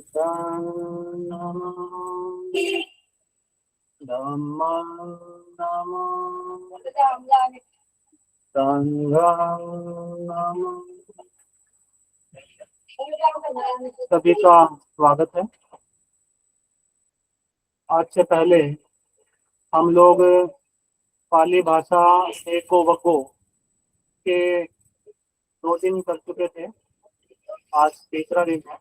धम्मं नमः संघं नमः। सभी का स्वागत है। आज से पहले हम लोग पाली भाषा एको वको के 2 दिन कर चुके थे। आज तीसरा दिन है।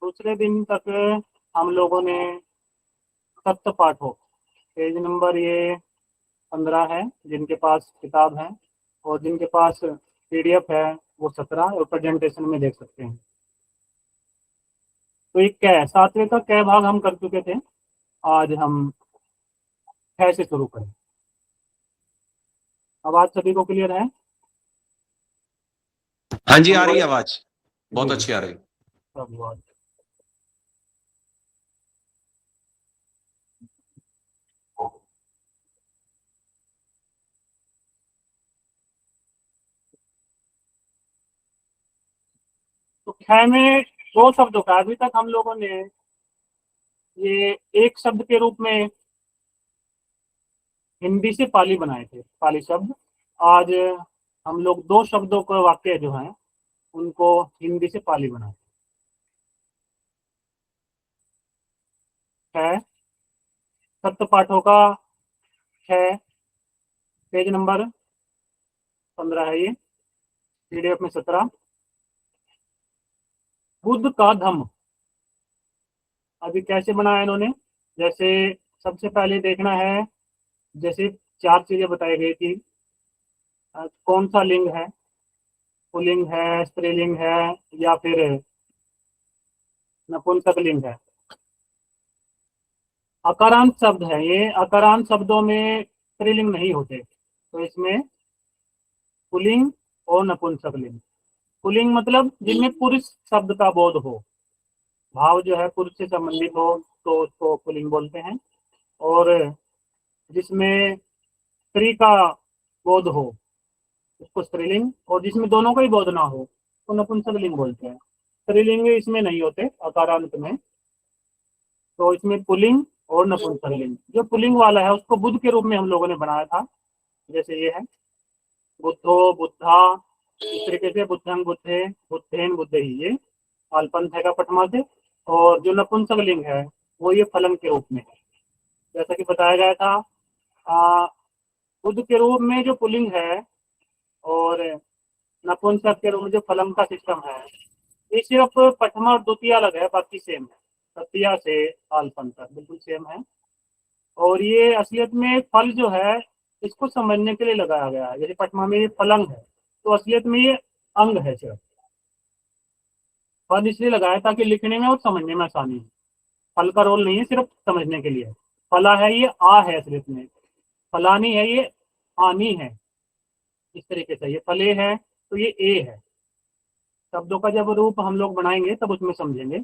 दूसरे दिन तक हम लोगों ने सप्त पाठों पेज नंबर ये 15 है, जिनके पास किताब है, और जिनके पास PDF है वो 17, और प्रेजेंटेशन में देख सकते हैं। तो एक कै 7वें का कै भाग हम कर चुके थे। आज हम 6 से शुरू करें। आवाज सभी को क्लियर है? हाँ जी, आ रही है आवाज, बहुत जी, अच्छी आ रही। धन्यवाद। तो कै में 2 शब्दों का अभी तक हम लोगों ने ये एक शब्द के रूप में हिंदी से पाली बनाए थे, पाली शब्द। आज हम लोग 2 शब्दों के वाक्य जो हैं उनको हिंदी से पाली बनाए है। सप्त पाठों का है, पेज नंबर 15 है ये, PDF में 17। बुद्ध का धम्म अभी कैसे बनाया इन्होंने? जैसे सबसे पहले देखना है, जैसे 4 चीजें बताई गई थी। कौन सा लिंग है, पुल्लिंग है, स्त्रीलिंग है, या फिर नपुंसक लिंग है। अकारांत शब्द है ये, अकारांत शब्दों में स्त्रीलिंग नहीं होते, तो इसमें पुल्लिंग और नपुंसक लिंग। पुल्लिंग मतलब जिनमें पुरुष शब्द का बोध हो, भाव जो है पुरुष से संबंधित हो, तो उसको पुल्लिंग बोलते हैं। और जिसमें स्त्री का बोध हो उसको स्त्रीलिंग, और जिसमें दोनों का ही बोध ना हो तो नपुंसक लिंग बोलते हैं। स्त्रीलिंग इसमें नहीं होते अकारांत में, तो इसमें पुल्लिंग और नपुंसकलिंग। जो पुल्लिंग वाला है उसको बुद्ध के रूप में हम लोगों ने बनाया था। जैसे ये है बुद्धो, बुद्धा, इस तरीके से बुद्धं, बुद्धे, बुद्धेन, बुद्धि, ये अल्पंथ है का पठमा से। और जो नपुंसकलिंग है वो ये फलन के रूप में है। जैसा कि बताया गया था, बुद्ध के रूप में जो पुल्लिंग है और नपुंसक के रूप में जो फलम का सिस्टम है, ये सिर्फ प्रथमा और द्वितीय अलग है, बाकी सेम है। तृतीया से अल्पंथ तक बिल्कुल सेम है। और ये असलियत में फल जो है इसको समझने के लिए लगाया गया है। जैसे पटमा में ये फलंग है, तो असलियत में ये अंग है। सिर्फ फल इसलिए लगाया ताकि लिखने में और समझने में आसानी हो। फल का रोल नहीं है, सिर्फ समझने के लिए। फला है ये आ है असलियत में, फलानी है ये आनी है। इस तरीके से ये फले है तो ये ए है। शब्दों का जब रूप हम लोग बनाएंगे तब उसमें समझेंगे।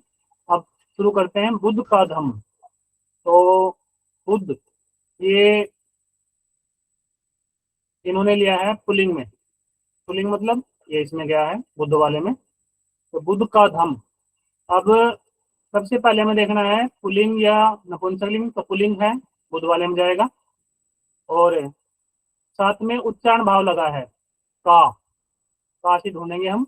अब शुरू करते हैं। बुद्ध का धम्म। तो बुद्ध ये इन्होंने लिया है पुल्लिंग में। पुल्लिंग मतलब ये इसमें गया है बुद्ध वाले में। तो बुद्ध का धम्म। अब सबसे पहले हमें देखना है पुल्लिंग या नपुंसकलिंग। तो पुल्लिंग है, बुद्ध वाले में जाएगा। और साथ में उच्चारण भाव लगा है का से ढूंढेंगे हम।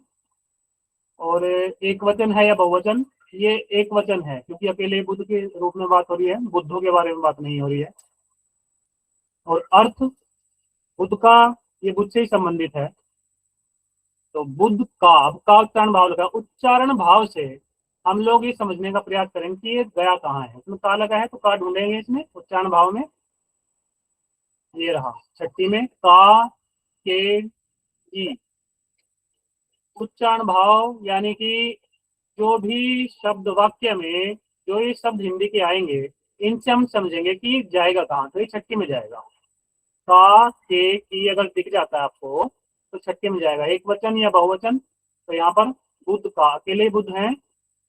और एक वचन है या बहुवचन? ये एक वचन है, क्योंकि अकेले बुद्ध के रूप में बात हो रही है, बुद्धों के बारे में बात नहीं हो रही है। और अर्थ बुद्ध का, ये बुद्ध से ही संबंधित है। तो बुद्ध का, अब का उच्चारण भाव लगा। उच्चारण भाव से हम लोग ये समझने का प्रयास करेंगे कि ये गया कहाँ है। इसमें का लगा है तो का ढूंढेंगे इसमें उच्चारण भाव में। ये रहा छठी में का के ई। उच्चारण भाव यानी कि जो भी शब्द वाक्य में जो ये शब्द हिंदी के आएंगे, इनसे हम समझेंगे कि जाएगा कहाँ। तो ये छठी में जाएगा। का के की अगर दिख जाता है आपको तो छठी में जाएगा। एक वचन या बहुवचन? तो यहाँ पर बुद्ध का, अकेले बुद्ध हैं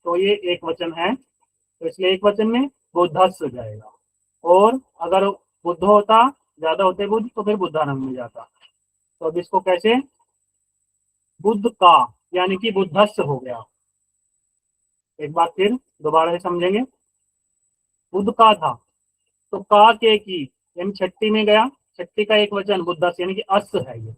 तो ये एक वचन है, तो इसलिए एक वचन में बुद्धस्व जाएगा। और अगर बुद्ध होता, ज्यादा होते बुद्ध, तो फिर बुद्धानंद में जाता। तो अब इसको कैसे, बुद्ध का यानी कि बुद्धस्थ हो गया। एक बात फिर दोबारा से समझेंगे। बुद्ध का था, तो का के की यानी छठी में गया, छठी का एक वचन बुद्धस्थ यानी कि अस है ये।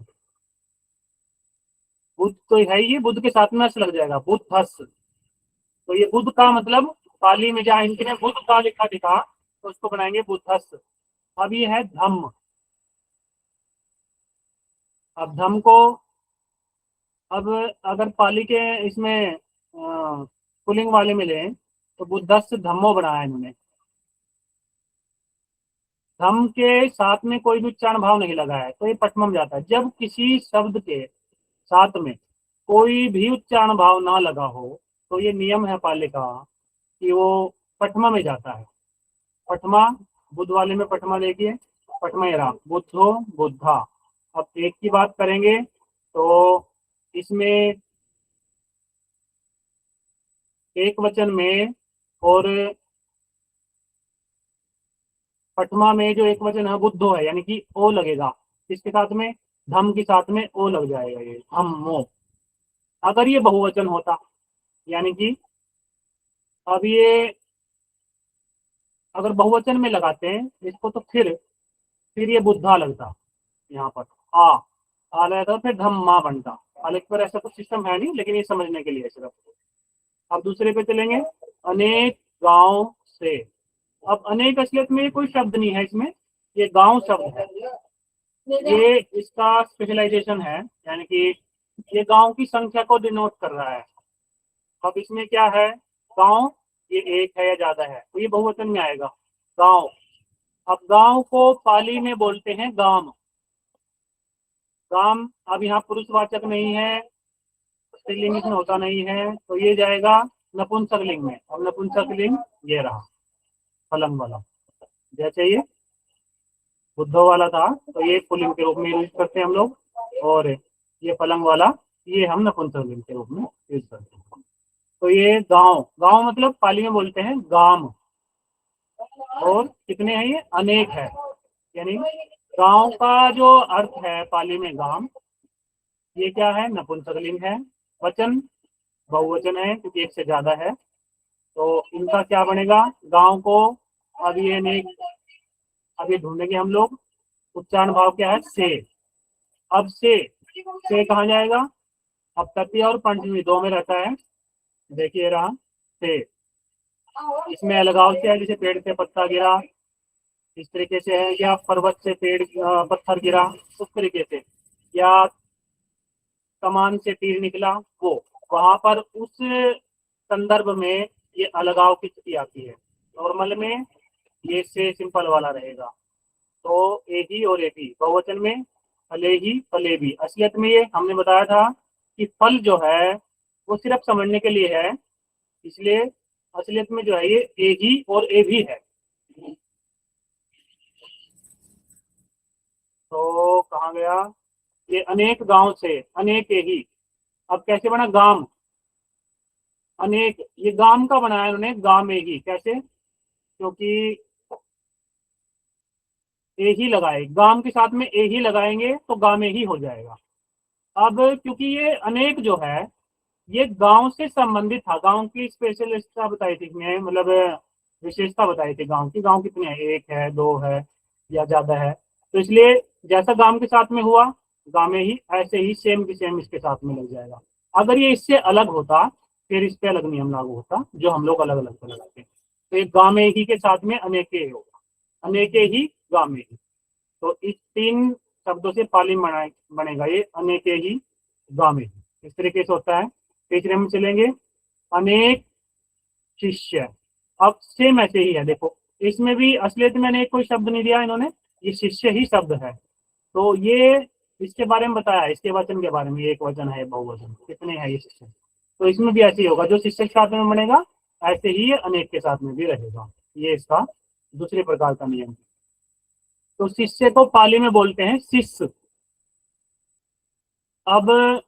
बुद्ध तो है ही, बुद्ध के साथ में अस लग जाएगा, बुद्धस्थ। तो ये बुद्ध का मतलब पाली में जहाँ इनके बुद्ध का लिखा दिखा तो उसको बनाएंगे बुद्धस्थ। अब ये है धम्म। अब धम्म को, अब अगर पाली के इसमें पुल्लिंग वाले में लें तो बुद्धस्थ धम्मो बनाया इन्होंने। धम्म के साथ में कोई भी उच्चारण भाव नहीं लगा है तो ये पठमम जाता है। जब किसी शब्द के साथ में कोई भी उच्चारण भाव ना लगा हो तो ये नियम है पाली का कि वो पठमा में जाता है। पठमा, बुद्ध वाले में पठमा देखिए, पठमा ये रहा, बुद्धो बुद्धा। अब एक की बात करेंगे तो इसमें एक वचन में और पठमा में जो एक वचन है बुद्धो है, यानी कि ओ लगेगा इसके साथ में, धम के साथ में ओ लग जाएगा, ये धम्मो। अगर ये बहुवचन होता, यानी कि अब ये अगर बहुवचन में लगाते हैं इसको तो फिर ये बुद्धा लगता यहाँ पर, आ आ लगता फिर धम्मा बनता। हालांकि पर ऐसा कुछ सिस्टम है नहीं, लेकिन ये समझने के लिए सिर्फ। अब दूसरे पे चलेंगे, अनेक गांव से। अब अनेक असलियत में कोई शब्द नहीं है इसमें, ये गांव शब्द है, ये इसका स्पेशलाइजेशन है, यानी कि ये गांव की संख्या को डिनोट कर रहा है। अब इसमें क्या है, गांव ये एक है या ज्यादा है तो ये बहुवचन में आएगा गांव। अब गांव को पाली में बोलते हैं गाम। गाम अब यहाँ पुरुषवाचक नहीं है, स्त्रीलिंग इसमें होता नहीं है तो ये जाएगा नपुंसक लिंग में। अब नपुंसक लिंग ये रहा फलंग वाला, जैसे ये बुद्धो वाला था तो ये पुल्लिंग के रूप में यूज करते हैं हम लोग, और ये फलंग वाला ये हम नपुंसक लिंग के रूप में यूज करते हैं। तो ये गांव, गांव मतलब पाली में बोलते हैं गाम, और कितने हैं ये अनेक है, यानी गांव का जो अर्थ है पाली में गांव, ये क्या है नपुंसकलिंग है, वचन बहुवचन है क्योंकि एक से ज्यादा है। तो इनका क्या बनेगा गांव को, अब ये अनेक, अब ये ढूंढेंगे हम लोग, उच्चारण भाव क्या है से। अब से कहाँ जाएगा, अब तृतीय और पंचमी दो में रहता है, देखिए रहा से, इसमें अलगाव से है, जैसे पेड़ से पत्ता गिरा इस तरीके से है, या पर्वत से पेड़ पत्थर गिरा उस तरीके से, या कमान से तीर निकला वो, वहां पर उस संदर्भ में ये अलगाव की स्थिति आती है। नॉर्मल में ये से सिंपल वाला रहेगा। तो ए ही और ए भी बहुवचन में फले ही फले भी। असलियत में ये हमने बताया था कि फल जो है वो सिर्फ समझने के लिए है, इसलिए असलियत में जो है ये ए ही और ए भी है। तो कहाँ गया ये अनेक गांव से, अनेक ए ही। अब कैसे बना गाम, अनेक ये गाम का बनाया उन्होंने गाम ए ही, कैसे, क्योंकि ए ही लगाए, गाम के साथ में ए ही लगाएंगे तो गाम ए ही हो जाएगा। अब क्योंकि ये अनेक जो है ये गांव से संबंधित था, गांव की स्पेशलिस्टता बताई थी इसमें, मतलब विशेषता बताई थी गांव की, गांव कितने हैं, एक है दो है या ज्यादा है, तो इसलिए जैसा गांव के साथ में हुआ गांव में ही, ऐसे ही सेम की सेम इसके साथ में लग जाएगा। अगर ये इससे अलग होता फिर इस पे अलग नियम लागू होता जो हम लोग अलग अलग लगाते हैं। तो एक गांव में ही के साथ में अनेके होगा, अनेके ही गांव में ही। तो इस तीन शब्दों से पाली बनेगा ये अनेके ही गांव में ही, इस तरीके से होता है। तीसरे में चलेंगे अनेक शिष्य। अब सेम ऐसे ही है, देखो इसमें भी असलियत में अनेक कोई शब्द नहीं दिया इन्होंने, ये शिष्य ही शब्द है। तो ये इसके बारे में बताया, इसके वचन के बारे में, एक वचन है बहुवचन, कितने हैं ये शिष्य। तो इसमें भी ऐसे ही होगा, जो शिष्य के साथ में बनेगा ऐसे ही ये अनेक के साथ में भी रहेगा, ये इसका दूसरे प्रकार का नियम। तो शिष्य को पाली में बोलते हैं शिष्य। अब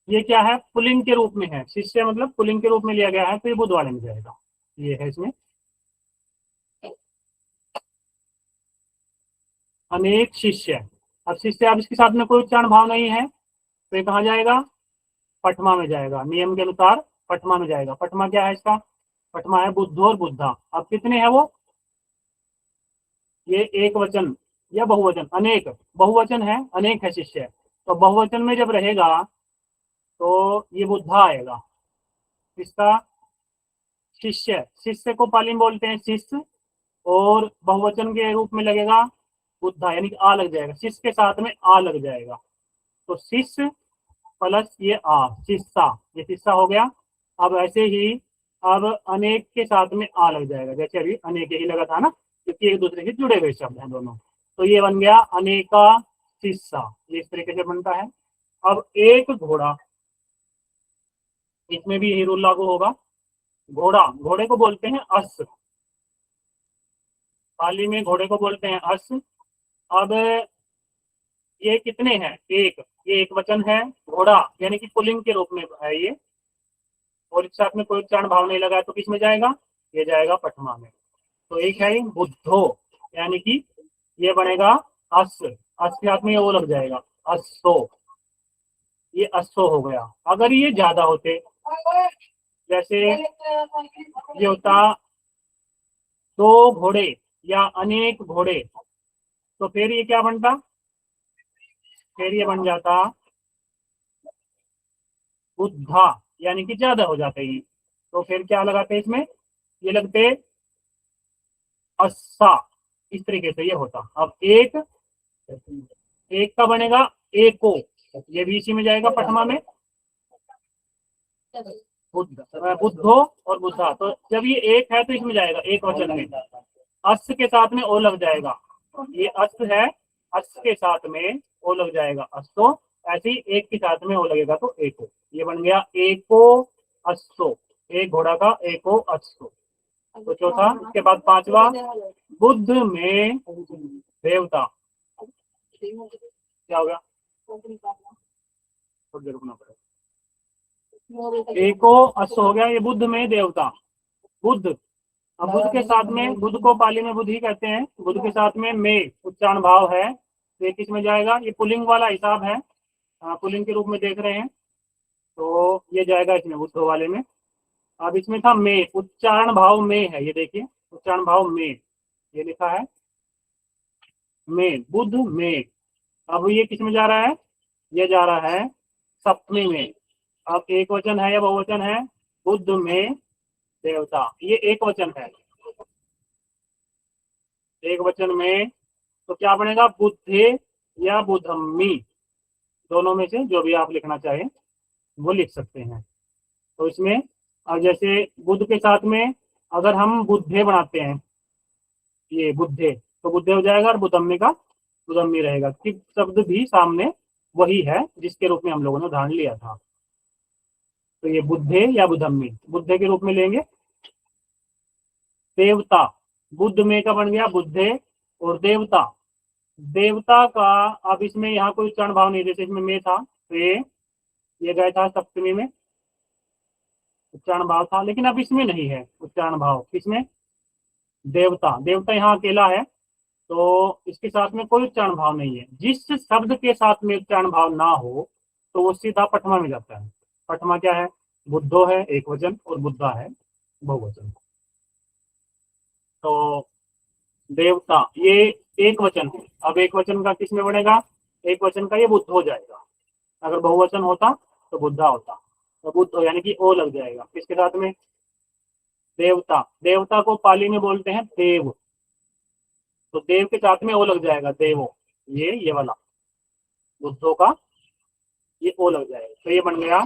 ये क्या है पुलिंग के रूप में है, शिष्य मतलब पुलिंग के रूप में लिया गया है तो ये बुध वाले में जाएगा, ये है इसमें अनेक शिष्य। अब शिष्य, अब इसके साथ में कोई उच्चारण भाव नहीं है तो ये कहाँ जाएगा पठमा में जाएगा, नियम के अनुसार पठमा में जाएगा। पठमा क्या है इसका? पठमा है बुद्ध और बुद्धा। अब कितने हैं वो? ये एक वचन या बहुवचन? अनेक। बहुवचन है, अनेक है शिष्य। तो बहुवचन में जब रहेगा तो ये बुद्धा आएगा। इसका शिष्य, शिष्य को पाली में बोलते हैं शिष्य, और बहुवचन के रूप में लगेगा बुद्धा, यानी कि आ लग जाएगा, शिष्य के साथ में आ लग जाएगा। तो शिष्य प्लस ये आ, शिष्या, ये शिष्या हो गया। अब ऐसे ही अब अनेक के साथ में आ लग जाएगा, जैसे अभी अनेक ही लगा था ना, क्योंकि एक दूसरे से जुड़े हुए शब्द हैं दोनों। तो ये बन गया अनेका शिष्या, ये इस तरीके से बनता है। अब एक घोड़ा, इसमें भी यही रूल लागू होगा। घोड़ा, घोड़े को बोलते हैं अश्व, पाली में घोड़े को बोलते हैं अश्व। अब ये कितने हैं? एक, ये एक वचन है घोड़ा, यानी कि पुल्लिंग के रूप में है ये, और इस साथ में कोई उच्चारण भाव नहीं लगा है, तो किस में जाएगा? ये जाएगा पठमा में। तो एक है बुद्धो, यानी कि ये बनेगा अश्व, अश्व के हाथ में वो लग जाएगा अश्वो, ये अश्वो हो गया। अगर ये ज्यादा होते, जैसे ये होता दो घोड़े या अनेक घोड़े, तो फिर ये क्या बनता? फिर ये बन जाता बुद्धा, यानी कि ज्यादा हो जाते ही। तो फिर क्या लगाते इसमें? ये लगते अस्सा, इस तरीके से ये होता। अब एक, एक का बनेगा एको, ये भी इसी में जाएगा पठमा में, बुद्धो और बुद्धा। तो जब ये एक है तो इसमें जाएगा एक वचन में, अस् के साथ में ओ लग जाएगा, ये अस् है, अस् के साथ में ओ लग जाएगा अस्तो, ऐसे ही एक के साथ में ओ लगेगा तो एको, ये बन गया एको अस्तो, एक घोड़ा का एको अस्तो। तो चौथा, उसके बाद पांचवा, बुद्ध में देवता, क्या होगा? थोड़ी देर रुकना पड़ेगा। एको अश्व हो गया, ये बुद्ध में देवता, बुद्ध। अब बुद्ध के साथ में, बुद्ध को पाली में बुद्ध ही कहते हैं, बुद्ध के साथ में उच्चारण भाव है, तो ये किस में जाएगा? ये पुल्लिंग वाला हिसाब है, पुल्लिंग के रूप में देख रहे हैं, तो ये जाएगा इसमें बुद्ध वाले में। अब इसमें था में, उच्चारण भाव में है, ये देखिए उच्चारण भाव में, ये लिखा है में, बुद्ध में। अब ये किस में जा रहा है? ये जा रहा है सप्तमी में। अब एक वचन है या बहुवचन है? बुद्ध में देवता, ये एक वचन है, एक वचन में। तो क्या बनेगा? बुद्धे या बुद्धम्मी, दोनों में से जो भी आप लिखना चाहें वो लिख सकते हैं। तो इसमें अब जैसे बुद्ध के साथ में अगर हम बुद्धे बनाते हैं, ये बुद्धे, तो बुद्धे हो जाएगा, और बुद्धम्मी का बुद्धम्मी रहेगा, कि शब्द भी सामने वही है जिसके रूप में हम लोगों ने उदाहरण लिया था। तो ये बुद्धे या बुद्धम्मी, बुद्धे के रूप में लेंगे। देवता, बुद्ध में का बन गया बुद्धे, और देवता, देवता का अब इसमें यहाँ कोई उच्चारण भाव नहीं, जैसे इसमें में था तो ये गया था सप्तमी में, उच्चारण भाव था, लेकिन अब इसमें नहीं है उच्चारण भाव। किसमें? देवता, देवता यहाँ अकेला है, तो इसके साथ में कोई उच्चारण भाव नहीं है। जिस शब्द के साथ में उच्चारण भाव ना हो तो वो सीधा पठमा में जाता है। पठमा क्या है? बुद्धो है एक वचन, और बुद्धा है बहुवचन। तो देवता ये एक वचन है, अब एक वचन का किस में बनेगा? एक वचन का ये बुद्ध हो जाएगा। अगर बहुवचन होता तो बुद्धा होता, तो बुद्ध यानी कि ओ लग जाएगा किसके साथ में? देवता, देवता को पाली में बोलते हैं देव, तो देव के साथ में ओ लग जाएगा देवो, ये वाला बुद्धों का ये ओ लग जाएगा, तो ये बन गया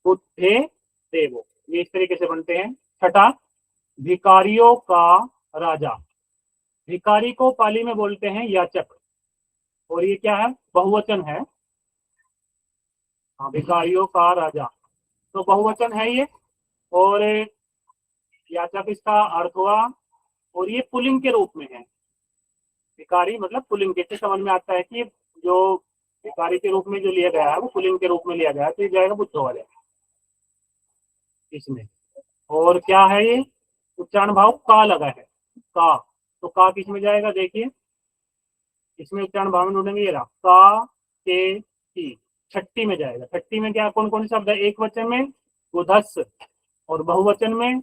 बुद्धे देवो। ये इस तरीके से बनते हैं। छठा, भिकारियों का राजा, भिकारी को पाली में बोलते हैं याचक, और ये क्या है? बहुवचन है। हाँ, भिकारियों का राजा, तो बहुवचन है ये, और याचक इसका अर्थ हुआ, और ये पुल्लिंग के रूप में है। भिकारी मतलब पुल्लिंग, कैसे समझ में आता है कि जो भिकारी के रूप में जो लिया गया है वो पुल्लिंग के रूप में लिया गया है, तो ये जाएगा बुद्ध वाले इसमें। और क्या है ये? उच्चारण भाव का लगा है, का, तो का किस में जाएगा? देखिए इसमें उच्चारण भाव में ढूंढेंगे, ये रहा का के की, छठी में जाएगा। छठी में क्या कौन कौन से शब्द है? एक वचन में बुधस् और बहुवचन में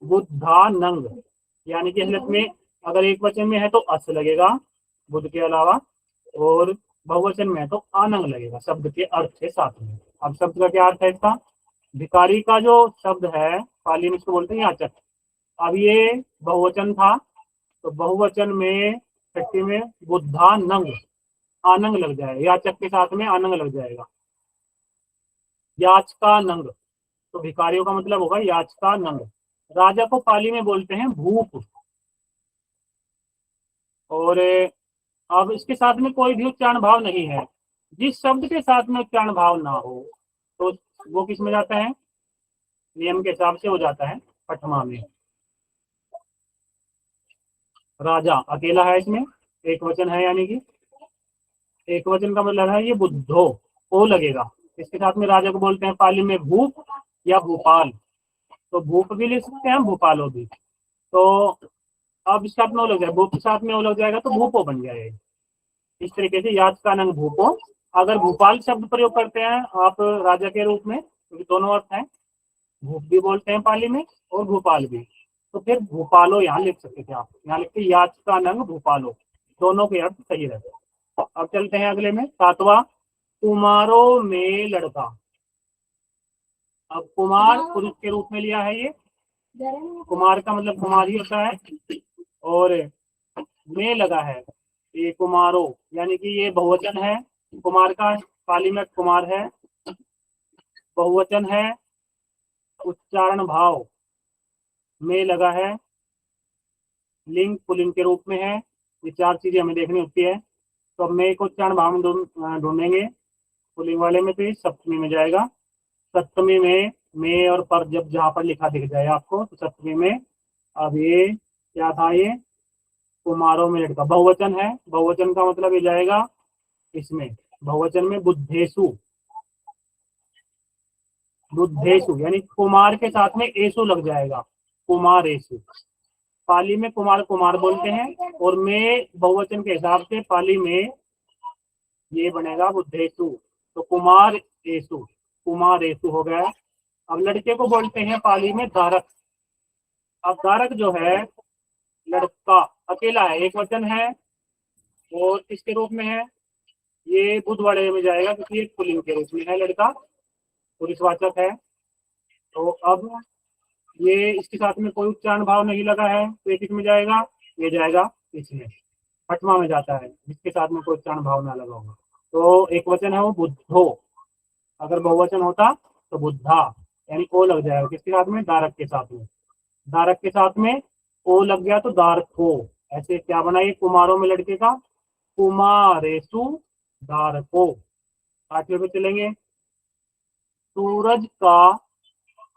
बुद्धानंग, यानी कि हालत में अगर एक वचन में है तो अस लगेगा बुद्ध के अलावा, और बहुवचन में है तो आनंग लगेगा शब्द के अर्थ के साथ में। अब शब्द का क्या अर्थ है इसका? भिखारी का जो शब्द है पाली में इसको बोलते हैं याचक। अब ये बहुवचन था, तो बहुवचन में छठी में बुद्धानंग, आनंग लग जाएगा, याचक के साथ में आनंग लग जाएगा। याचकानंग, तो भिखारियों का मतलब होगा याचकानंग। राजा को पाली में बोलते हैं भूप। और अब इसके साथ में कोई भी उच्चारण भाव नहीं है। जिस शब्द के साथ में उच्चारण भाव ना हो तो वो किस में जाता है? नियम के हिसाब से हो जाता है पठमा में। राजा अकेला है, इसमें एक वचन है, यानी कि एक वचन का मतलब है ये बुद्धो, ओ लगेगा। इसके साथ में राजा को बोलते हैं पाली में भूप या भूपाल। तो भूप भी लिख सकते हैं, भूपालो भी। तो अब इसके साथ में ओ लग जाएगा, भूप के साथ में ओ लग जाएगा तो भूपो बन जाएगा। इस तरीके से याद का नंग भूपो। अगर भूपाल शब्द प्रयोग करते हैं आप राजा के रूप में, क्योंकि दोनों अर्थ हैं, भूप भी बोलते हैं पाली में और भूपाल भी, तो फिर भूपालो यहाँ लिख सकते थे आप। यहाँ लिखते याद का नंग भूपालो, दोनों के अर्थ सही रहते हैं। अब चलते हैं अगले में, सातवां, कुमारों में लड़का। अब कुमार पुरुष के रूप में लिया है ये। कुमार का मतलब कुमार ही होता है, और में लगा है ये कुमारो, यानी कि ये बहुवचन है। कुमार का पाली में कुमार है, बहुवचन है, उच्चारण भाव में लगा है, लिंग पुल्लिंग के रूप में है। ये चार चीजें हमें देखनी होती है। तो अब मैं एक उच्चारण भाव में ढूंढेंगे पुल्लिंग वाले में, तो ये सप्तमी में जाएगा। सप्तमी में और पर जब जहां पर लिखा दिख जाए आपको तो सप्तमी में। अब ये क्या था? ये कुमारों में लड़का बहुवचन है। बहुवचन का मतलब ये जाएगा इसमें, बहुवचन में बुद्धेशु। बुद्धेशु यानी कुमार के साथ में एसु लग जाएगा, कुमारेशु। पाली में कुमार कुमार बोलते हैं, और में बहुवचन के हिसाब से पाली में ये बनेगा बुद्धेशु। तो कुमार एसु, कुमारेशु हो गया। अब लड़के को बोलते हैं पाली में दारक। अब दारक जो है लड़का अकेला है, एक वचन है और किसके रूप में है? ये बुध वाले में जाएगा, क्योंकि ये पुल्लिंग के रूप में है, लड़का पुरुषवाचक है। तो अब ये इसके साथ में कोई उच्चारण भाव नहीं लगा है, तो ये किस में जाएगा? ये जाएगा इसमें, पटमा में जाता है, जिसके साथ में कोई उच्चारण भाव ना लगा होगा। तो एक वचन है वो बुद्धो, अगर बहुवचन होता तो बुद्धा, यानी ओ लग जाएगा किसके साथ में? दारक के साथ में। दारक के साथ में ओ लग गया तो दारको। ऐसे क्या बनाइए कुमारों में लड़के का? कुमारेशु दारको। आठवें पे चलेंगे, सूरज का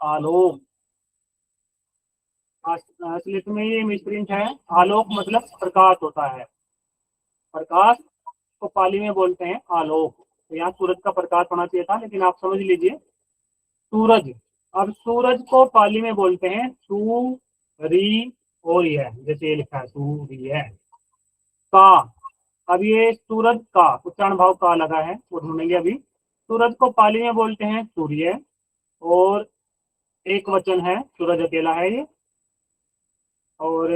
आलोक। असलियत में ये मिसप्रिंट है। आलोक मतलब प्रकाश होता है, प्रकाश को पाली में बोलते हैं आलोक। तो यहाँ सूरज का प्रकाश होना चाहिए था, लेकिन आप समझ लीजिए सूरज। अब सूरज को पाली में बोलते हैं सूरी, और यह जैसे ये लिखा है सूर्य का। अब ये सूरज का उच्चारण भाव का लगा है, वो ढूंढेंगे अभी। सूरज को पाली में बोलते हैं सूर्य, और एक वचन है, सूरज अकेला है ये, और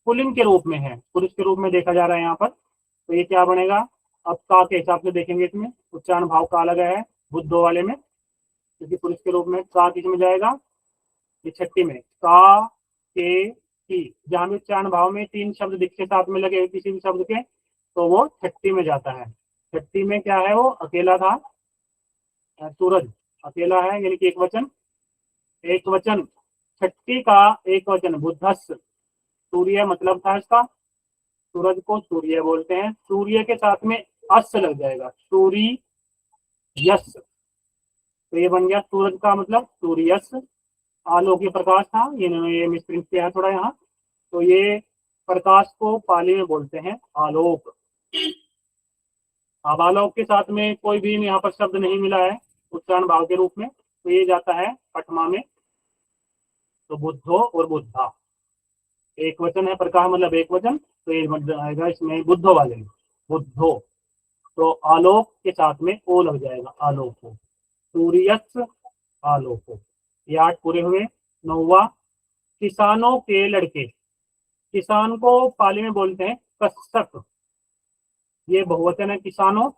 पुल्लिंग के रूप में है, पुरुष के रूप में देखा जा रहा है यहाँ पर। तो ये क्या बनेगा? अब का के हिसाब से देखेंगे, इसमें उच्चारण भाव का लगा है बुद्धो वाले में, क्योंकि पुरुष के रूप में। का किस में जाएगा? ये छठी में, का के की। जहां भी उच्चारण भाव में तीन शब्द दिख के साथ में लगे किसी भी शब्द के, तो वो छठी में जाता है। छठी में क्या है? वो अकेला था, सूरज अकेला है, यानी कि एक वचन। एक वचन छठी का एक वचन बुद्धस, सूर्य मतलब था इसका। सूरज को सूर्य बोलते हैं, सूर्य के साथ में अस लग जाएगा, सूर्य यस। तो ये बन गया सूरज का मतलब सूर्यस। आलोक ये प्रकाश था, ये मिसप्रिंट किया है थोड़ा यहाँ। तो ये प्रकाश को पाली में बोलते हैं आलोक। अब आलोक के साथ में कोई भी यहाँ पर शब्द नहीं मिला है उच्चारण भाव के रूप में, तो ये जाता है पटमा में। तो बुद्धो और बुद्धा, एक वचन है, प्रकाश मतलब एक वचन, तो ये आएगा इसमें बुद्धो वाले में, बुद्धो। तो आलोक के साथ में ओ लग जाएगा, आलोको, सूर्यस्थ आलोको। ये 8 पूरे हुए। 9वां, किसानों के लड़के। किसान को पाली में बोलते हैं कृषक। ये बहुवचन है किसानों,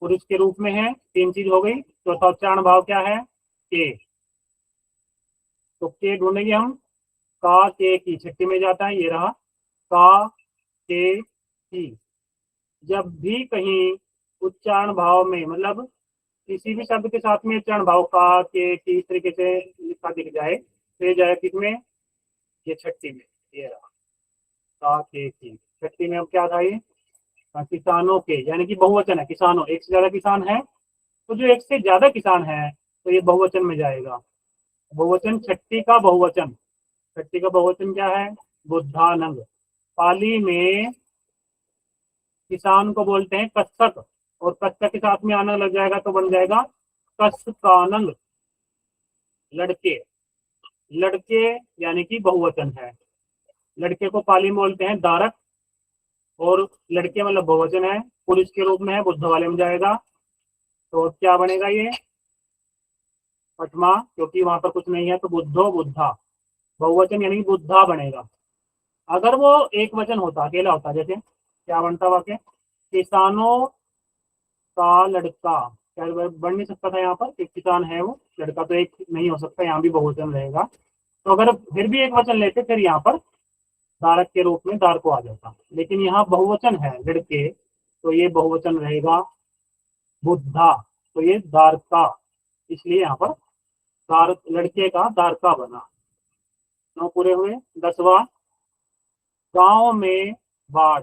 पुरुष के रूप में है। 3 चीज हो गई। चौथा उच्चारण भाव क्या है? के। तो के ढूंढेंगे हम। का के की छठी में जाता है, ये रहा का के की। जब भी कहीं उच्चारण भाव में, मतलब किसी भी शब्द के साथ में उच्चारण भाव का के की इस तरीके से लिखा दिख जाए तो ये जाए किसमें? ये छठी में, ये रहा का के की। छठी में अब क्या था ये? किसानों के, यानी कि बहुवचन है किसानों, एक से ज्यादा किसान है तो जो एक से ज्यादा किसान है तो ये बहुवचन में जाएगा। बहुवचन, छठी का बहुवचन। छठी का बहुवचन क्या है? बुद्धानंग। पाली में किसान को बोलते हैं कृषक, और कृषक के साथ में आनंद लग जाएगा तो बन जाएगा कृषकानंग, लड़के। लड़के यानी कि बहुवचन है। लड़के को पाली में बोलते हैं दारक, और लड़के मतलब बहुवचन है, पुरुष के रूप में है, बुद्ध वाले में जाएगा। तो क्या बनेगा ये? पठमा, क्योंकि वहां पर कुछ नहीं है तो बुद्धो बुद्धा, बहुवचन यानी कि बुद्धा बनेगा। अगर वो एक वचन होता, अकेला होता, जैसे क्या बनता वाक्य? किसानों का लड़का। क्या बन नहीं सकता था यहाँ पर? एक किसान है वो, लड़का तो एक नहीं हो सकता, यहाँ भी बहुवचन रहेगा। तो अगर फिर भी एक वचन लेते फिर यहाँ पर धारक के रूप में दार को आ जाता, लेकिन यहाँ बहुवचन है लड़के तो ये बहुवचन रहेगा बुद्धा, तो ये दार का, इसलिए यहाँ पर दार, लड़के का दार का बना। 9 पूरे हुए। 10वां, गांव में बाढ़।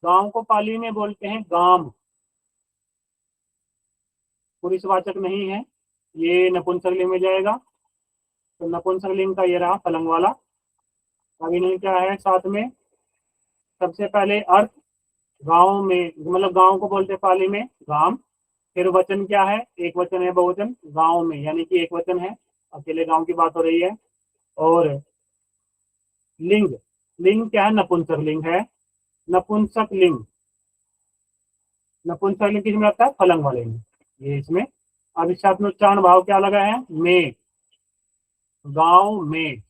गांव को पाली में बोलते हैं गाम, पुरुषवाचक नहीं है, ये नपुंसकलिंग में जाएगा। तो नपुंसकलिंग का ये रहा फलंग वाला। अभी नहीं क्या है साथ में? सबसे पहले अर्थ, गांव में, मतलब गांव को बोलते हैं पाली में गांव। फिर वचन क्या है? एक वचन है बहुवचन, गांव में यानी कि एक वचन है, अकेले गांव की बात हो रही है। और लिंग, लिंग क्या है? नपुंसक लिंग है। नपुंसक लिंग, नपुंसक लिंग किसमें आता है? फलंग वाले में, ये इसमें। अब इस साथ में उच्चारण भाव क्या लगा है? में, गांव में।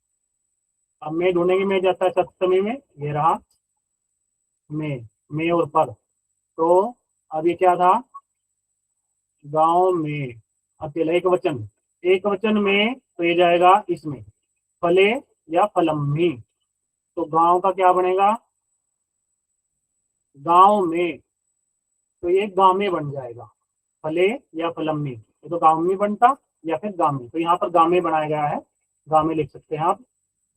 अब में ढूंढेंगे, में जाता है सप्तमी में, ये रहा में और पर। तो अब ये क्या था? गांव में, अकेला एक वचन, एक वचन में तो ये जाएगा इसमें फले या फलम्मी। तो गांव का क्या बनेगा? गांव में, तो ये गामे बन जाएगा, फले या फलम्मी। ये तो गांव में बनता या फिर गामे, तो यहाँ पर गामे बनाया गया है, गामे लिख सकते हैं आप।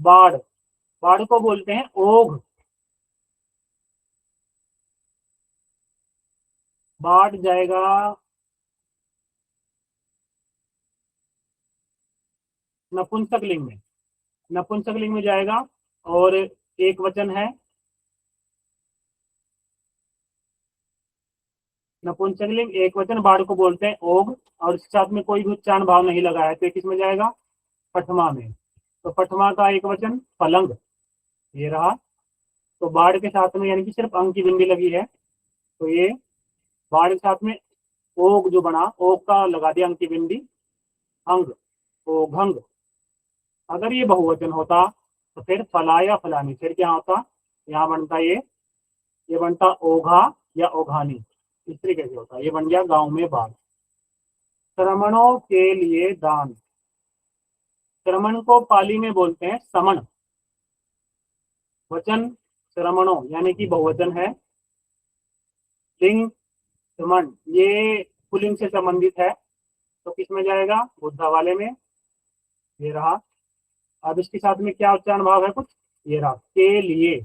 बाढ़, बाढ़ को बोलते हैं ओघ। बाढ़ जाएगा नपुंसक लिंग में, नपुंसक लिंग में जाएगा, और एक वचन है। नपुंसक लिंग एक वचन, बाढ़ को बोलते हैं ओघ, और इसके साथ में कोई भी उच्चारण भाव नहीं लगा है तो ये किस में जाएगा? पठमा में। तो पठमा का एक वचन पलंग, ये रहा। तो बाढ़ के साथ में यानी कि सिर्फ अंक की बिंदी लगी है, तो ये बाढ़ के साथ में ओग जो बना, ओग का लगा दिया अंक की बिंदी, अंग, ओघंग। अगर ये बहुवचन होता तो फिर फला या फलानी, फिर क्या होता? यहाँ बनता ये बनता ओघा या ओघानी, इस तरीके से होता। ये बन गया गांव में बाढ़। श्रमणों के लिए दान। श्रमण को पाली में बोलते हैं समण। वचन श्रमणों यानी कि बहुवचन है। लिंग श्रमण, ये पुल्लिंग से संबंधित है तो किस में जाएगा? बुद्धा वाले में, ये रहा। अब इसके साथ में क्या उच्चारण भाव है कुछ? ये रहा के लिए।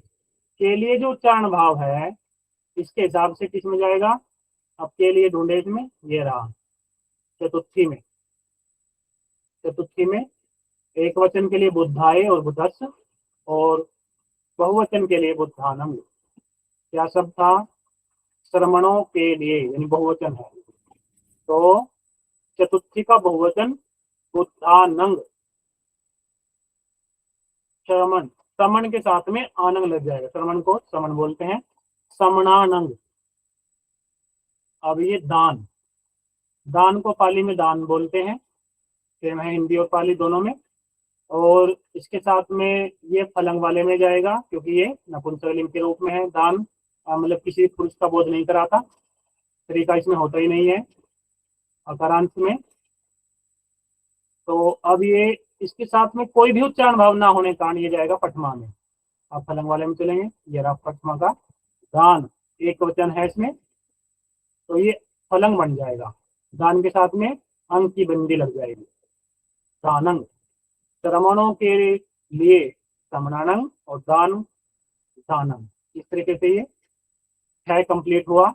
के लिए जो उच्चारण भाव है इसके हिसाब से किस में जाएगा? अब के लिए ढूंढे इसमें, ये रहा चतुर्थी में। चतुर्थी में एक वचन के लिए बुद्धाए और बुद्धस्स, और बहुवचन के लिए बुद्धानम। क्या शब्द था? श्रमणों के लिए, यानी बहुवचन है। तो चतुर्थी का बहुवचन बुद्धानंग। श्रमण, श्रमण के साथ में आनंद लग जाएगा, श्रमण को श्रमण बोलते हैं। समणानंग, अब ये दान, दान को पाली में दान बोलते हैं, सेम है हिंदी और पाली दोनों में। और इसके साथ में ये फलंग वाले में जाएगा क्योंकि ये नपुंसकलिंग के रूप में है। दान मतलब किसी पुरुष का बोध नहीं कराता, स्त्री का इसमें होता ही नहीं है अकारांत में। तो अब ये इसके साथ में कोई भी उच्चारण भाव ना होने के कारण ये जाएगा पठमा में। आप फलंग वाले में चलेंगे, ये रहा पठमा का दान, एक वचन है इसमें, तो ये फलंग बन जाएगा। दान के साथ में अंग की बंदी लग जाएगी, दानंग। श्रमणों के लिए समणानंग और दान दानंग, इस तरीके से ये 6 कंप्लीट हुआ।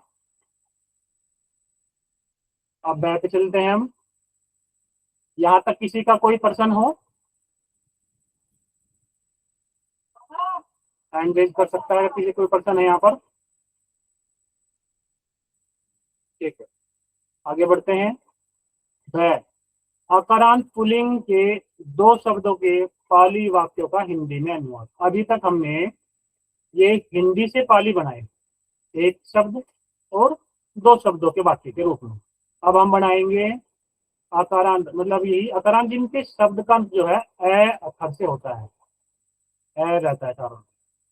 अब बैक चलते हैं हम। यहां तक किसी का कोई प्रश्न हो हैंड रेज कर सकता है, अगर किसी कोई प्रश्न है यहाँ पर। ठीक है, आगे बढ़ते हैं। वह अकारांत पुल्लिंग के 2 शब्दों के पाली वाक्यों का हिंदी में अनुवाद। अभी तक हमने ये हिंदी से पाली बनाए, एक शब्द और 2 शब्दों के वाक्य के रूप में। अब हम बनाएंगे अकारांत, मतलब यही अकारांत जिनके शब्द का जो है ए अक्षर से होता है, ए रहता है चारों,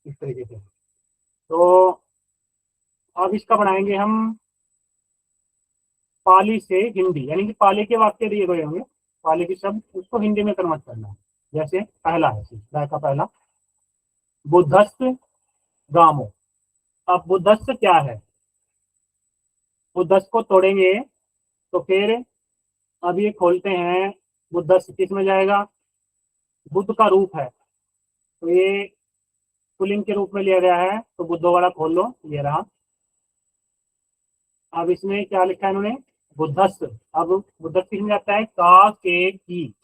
इस तरीके से। तो अब इसका बनाएंगे हम पाली से हिंदी, यानी कि पाली के वाक्य दिए गए होंगे, पाली के शब्द, उसको हिंदी में कन्वर्ट करना है। जैसे पहला है का पहला, बुद्धस्थ गामो। अब बुद्धस्थ क्या है, बुद्धस्थ को तोड़ेंगे तो फिर अब ये खोलते हैं, बुद्धस्थ किस में जाएगा, बुद्ध का रूप है तो ये पुल्लिंग के रूप में लिया गया है, तो बुद्धो वाला खोल लो, ये रहा। अब इसमें क्या लिखा है इन्होंने, बुद्धस्थ। अब बुद्धस्थ किस में जाता है, का के की,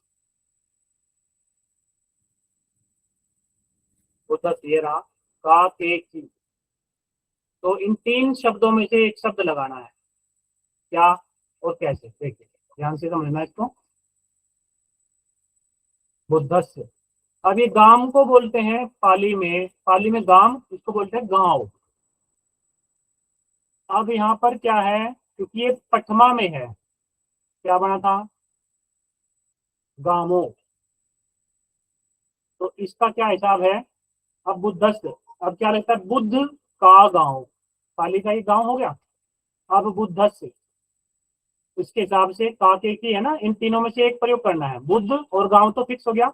बुद्धस्थ ये रहा, का के की। तो इन 3 शब्दों में से एक शब्द लगाना है, क्या और कैसे, देखिए ध्यान से समझना इसको। बुद्धस्थ, अब ये गांव को बोलते हैं पाली में गांव, इसको बोलते हैं गांव। अब यहाँ पर क्या है, क्योंकि ये पठमा में है, क्या बना था, गांवो, तो इसका क्या हिसाब है। अब बुद्धस्थ, अब क्या लगता है, बुद्ध का गांव, पाली का ही गांव हो गया। अब बुद्धस्थ, इसके हिसाब से का के की है ना, इन तीनों में से एक प्रयोग करना है, बुद्ध और गांव तो फिक्स हो गया।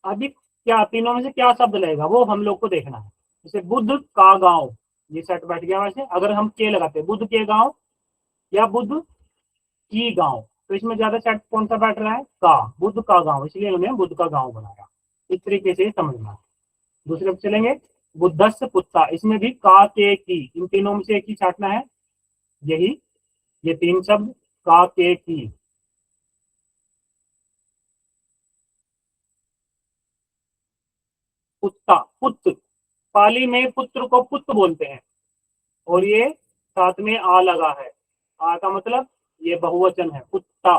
अभी क्या तीनों में से क्या शब्द लगेगा वो हम लोग को देखना है। जैसे बुद्ध का गांव, ये सेट बैठ गया। वैसे अगर हम के लगाते हैं, बुद्ध के गांव या बुद्ध की गांव, तो इसमें ज्यादा सेट कौन सा बैठ रहा है, का, बुद्ध का गांव, इसलिए उन्हें बुद्ध का गांव बनाया। इस तरीके से समझना है। दूसरे पे चलेंगे, बुद्धस्थ पुत्ता, इसमें भी का के की, इन तीनों में से एक ही छाटना है, यही ये 3 शब्द, का के की। पुत्ता, पुत्र, पाली में पुत्र को पुत्र बोलते हैं, और ये साथ में आ लगा है, आ का मतलब ये बहुवचन है, पुत्ता,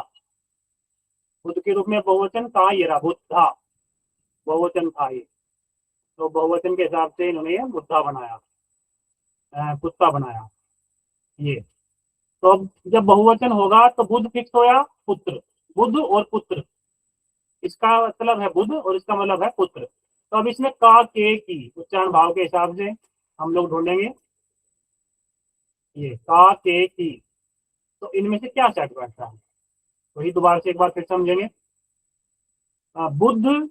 बुद्ध के रूप में बहुवचन का, ये रहा बुद्धा, बहुवचन था ये, तो बहुवचन के हिसाब से इन्होंने ये बुद्धा बनाया, पुत्ता बनाया ये। तो अब जब बहुवचन होगा तो बुद्ध फिक्स होया, पुत्र, बुद्ध और पुत्र, इसका मतलब है बुद्ध और इसका मतलब है पुत्र। तो अब इसमें का के की उच्चारण भाव के हिसाब से हम लोग ढूंढेंगे, ये का के की, तो इनमें से क्या सेट बैठता है, वही दोबारा से एक बार फिर समझेंगे। बुद्ध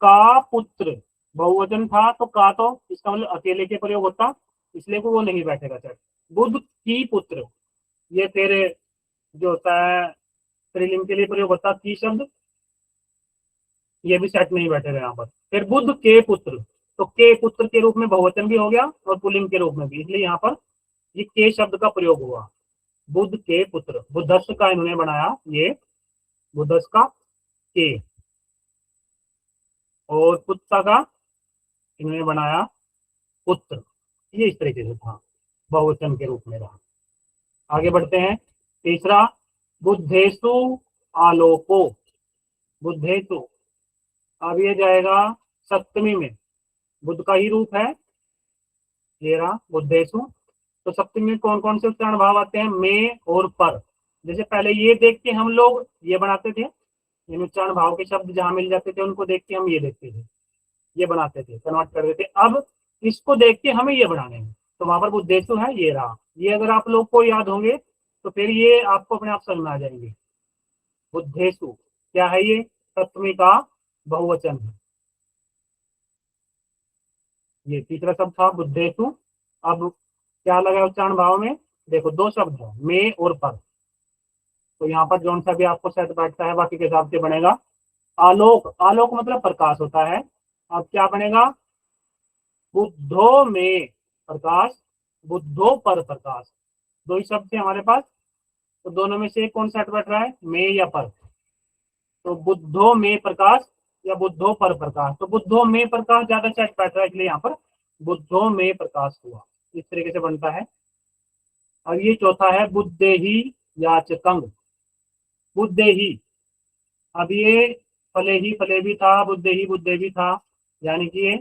का पुत्र, बहुवचन था तो का, तो इसका मतलब अकेले के प्रयोग होता, इसलिए को वो नहीं बैठेगा सेट। बुद्ध की पुत्र, ये तेरे जो होता है स्त्रीलिंग के लिए प्रयोग होता की शब्द, ये भी सेट नहीं बैठेगा यहाँ पर। फिर बुद्ध के पुत्र, तो के पुत्र के रूप में बहुवचन भी हो गया और पुल्लिंग के रूप में भी, इसलिए यहाँ पर ये के शब्द का प्रयोग हुआ, बुद्ध के पुत्र। बुद्धस्थ का इन्होंने बनाया ये, बुद्धस्थ का के, और पुत्र का इन्होंने बनाया पुत्र, ये इस तरीके से था, बहुवचन के रूप में रहा। आगे बढ़ते हैं। तीसरा, बुद्धेषु आलोको, बुद्धेषु, अब ये जाएगा सप्तमी में, बुद्ध का ही रूप है, ये रहा बुद्धेषु, तो सप्तमी में कौन कौन से उच्चारण भाव आते हैं? में और पर। जैसे पहले ये देख के हम लोग ये बनाते थे, इन उच्चारण भाव के शब्द जहां मिल जाते थे उनको देख के हम ये देखते थे, ये बनाते थे, कन्वर्ट कर देते। अब इसको देख के हमें ये बनाने हैं, तो वहां पर बुद्धेशु है, ये रहा। ये अगर आप लोग को याद होंगे तो फिर ये आपको अपने आप समझ में आ जाएंगे। बुद्धेशु क्या है? ये सप्तमी का बहुवचन है। ये तीसरा शब्द था बुद्धेशु। अब क्या लगा उच्चारण भाव में? देखो दो शब्द है, में और पर। तो यहाँ पर जौन सा भी आपको सेट बैठता है बाकी के हिसाब से बनेगा। आलोक, आलोक मतलब प्रकाश होता है। अब क्या बनेगा? बुद्धो में प्रकाश, बुद्धो पर प्रकाश। दो ही शब्द थे हमारे पास, तो दोनों में से कौन सेट बैठ रहा है? में या पर? तो बुद्धो में प्रकाश या बुद्धो पर प्रकाश। तो बुद्धो में प्रकाश ज्यादा सेट बैठ रहा है, इसलिए यहाँ पर बुद्धो में प्रकाश हुआ। इस तरीके से बनता है। अब ये चौथा है बुद्धेहि याचकंग। बुद्धेहि, अब ये फले ही फले भी था, बुद्धेहि बुद्धे भी था, यानी कि ये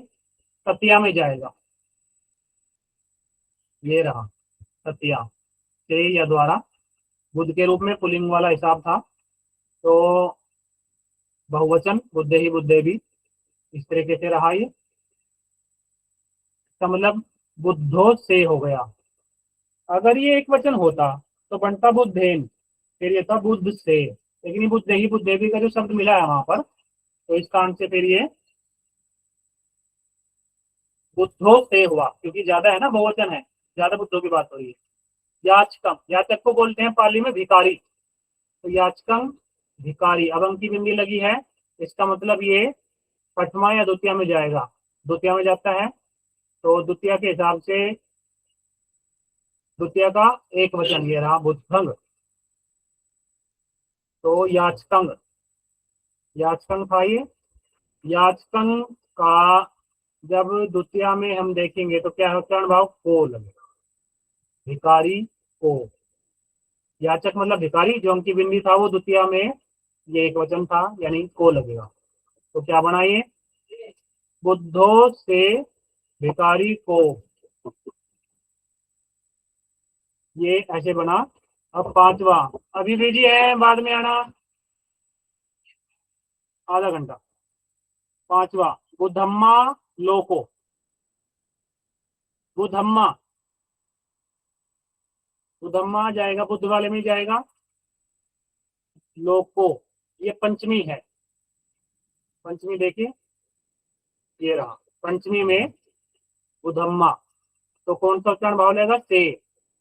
तृतीया में जाएगा। ये रहा तृतीया से या द्वारा, बुद्ध के रूप में पुल्लिंग वाला हिसाब था। तो बहुवचन बुद्धे ही बुद्धे भी, इस तरीके से रहा ये। तो मतलब बुद्धो से हो गया। अगर ये एक वचन होता तो बनता बुद्धेन, फिर ये था बुद्ध से। लेकिन ये बुद्धे ही बुद्धे भी का जो शब्द मिला है वहां पर, तो इस कारण से फिर ये बुद्धो से हुआ, क्योंकि ज्यादा है ना, बहुवचन है, ज्यादा बुद्धों की बात हो रही है। याचकम, याचक को बोलते हैं पाली में भिखारी। तो याचकम भिखारी, अब अंकी बिंदी लगी है, इसका मतलब ये प्रथमा या द्वितीय में जाएगा। द्वितीय में जाता है, तो द्वितीय के हिसाब से द्वितीय का एक वचन ये रहा बुद्धंग। तो याचकंग, याचकंग था ये। याचकंग का जब द्वितीय में हम देखेंगे तो क्या है? उच्चारण भाव को लगेगा, भिखारी को। याचक मतलब भिखारी, जो अंकी बिंदी था वो द्वितीय में ये एक वचन था, यानी को लगेगा। तो क्या बना ये? बुद्धो से भिखारी को, ये ऐसे बना। अब पांचवा, अभी बिजी है, बाद में आना, आधा घंटा। पांचवा बुद्धम्मा लोको। बुद्धम्मा, बुद्धम्मा जाएगा, बुद्ध वाले में जाएगा। लोको, ये पंचमी है। पंचमी देखिए, ये रहा पंचमी में बुद्धम्मा। तो कौन सा उच्चारण भाव लेगा? से।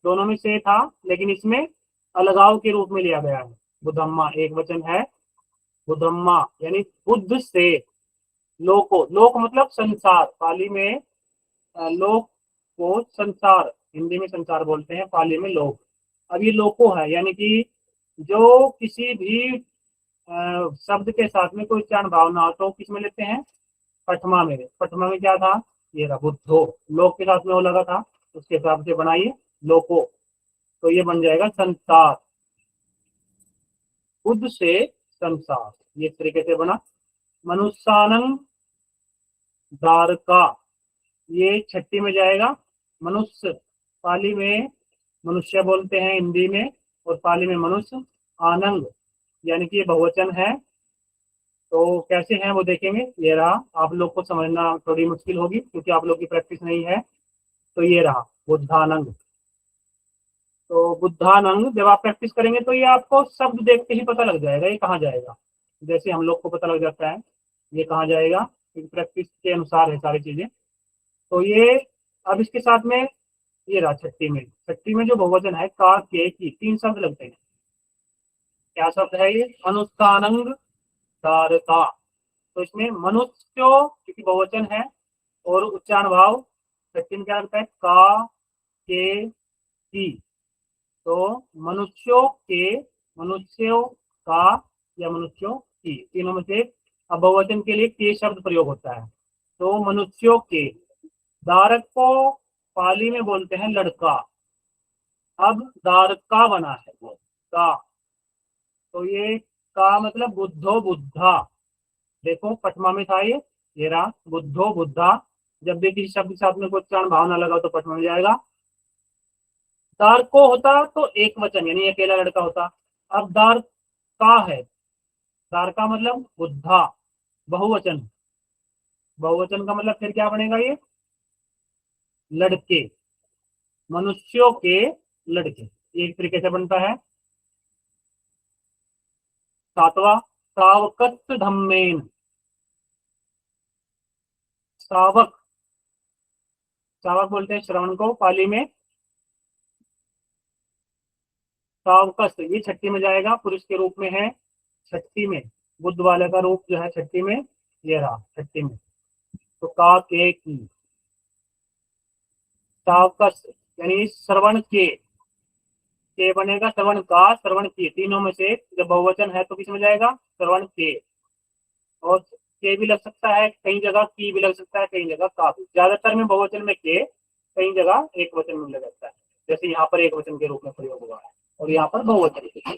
दोनों में से था, लेकिन इसमें अलगाव के रूप में लिया गया है। बुद्धम्मा एक वचन है, बुद्धम्मा यानी बुद्ध से। लोको, लोक मतलब संसार, पाली में लोक को संसार, हिंदी में संसार बोलते हैं, पाली में लोक। अब ये लोको है, यानी कि जो किसी भी शब्द के साथ में कोई उच्चारण भाव ना हो तो किस में लेते हैं? पठमा में। पठमा में क्या था? ये रहा बुद्धो, लोक के साथ में वो लगा था, उसके हिसाब से बनाइए लोको। तो ये बन जाएगा संसार, बुद्ध से संसार, ये इस तरीके से बना। मनुष्यानंग द्वारका, ये छठी में जाएगा। मनुष्य, पाली में मनुष्य बोलते हैं हिंदी में, और पाली में मनुष्य। आनंद यानी कि ये बहुवचन है। तो कैसे हैं वो देखेंगे। ये रहा, आप लोग को समझना थोड़ी मुश्किल होगी क्योंकि आप लोग की प्रैक्टिस नहीं है। तो ये रहा बुद्धानंग। तो बुद्धानंग जब आप प्रैक्टिस करेंगे तो ये आपको शब्द देख के ही पता लग जाएगा ये कहाँ जाएगा, जैसे हम लोग को पता लग जाता है ये कहाँ जाएगा, क्योंकि प्रैक्टिस के अनुसार है सारी चीजें। तो ये, अब इसके साथ में ये रहा छठी में। छठी में जो बहुवचन है का, के, की, तीन शब्द लगते हैं। क्या शब्द है ये? अनुष्ठानंग धारता। तो इसमें मनुष्यो, क्योंकि बहुवचन है, और उच्चारण भाव छठी में क्या लगता है? का, के, की। तो मनुष्यों के, मनुष्यों का या मनुष्यों की, तीनों में से अब बहुवचन के लिए के शब्द प्रयोग होता है। तो मनुष्यों के। दारक को पाली में बोलते हैं लड़का। अब दारका बना है वो का। तो ये का मतलब बुद्धो बुद्धा। देखो पटमा में था ये रहा बुद्धो बुद्धा। जब भी किसी शब्द के साथ में कोई उच्चारण भाव ना लगा तो पटमा में जाएगा। दार को होता तो एक वचन यानी अकेला लड़का होता। अब दार का है, दार का मतलब बुद्धा, बहुवचन। बहुवचन का मतलब फिर क्या बनेगा, ये लड़के, मनुष्यों के लड़के, एक तरीके से बनता है। सातवां, सावकत धम्मेन, सावक, सावक बोलते हैं श्रवण को पाली में। सावकस ये छठी में जाएगा, पुरुष के रूप में है छठी में। बुद्ध वाले का रूप जो है छठी में, ये रहा छठी में। तो का के की, सावकस यानी श्रवण के बनेगा श्रवण का, श्रवण की, तीनों में से जब बहुवचन है तो किस में जाएगा, श्रवण के। और के भी लग सकता है कई जगह, की भी लग सकता है कई जगह, का भी। ज्यादातर में बहुवचन में के, कई जगह एक वचन में लग जाता है, जैसे यहाँ पर एक वचन के रूप में प्रयोग हुआ है और यहाँ पर बहुवचन।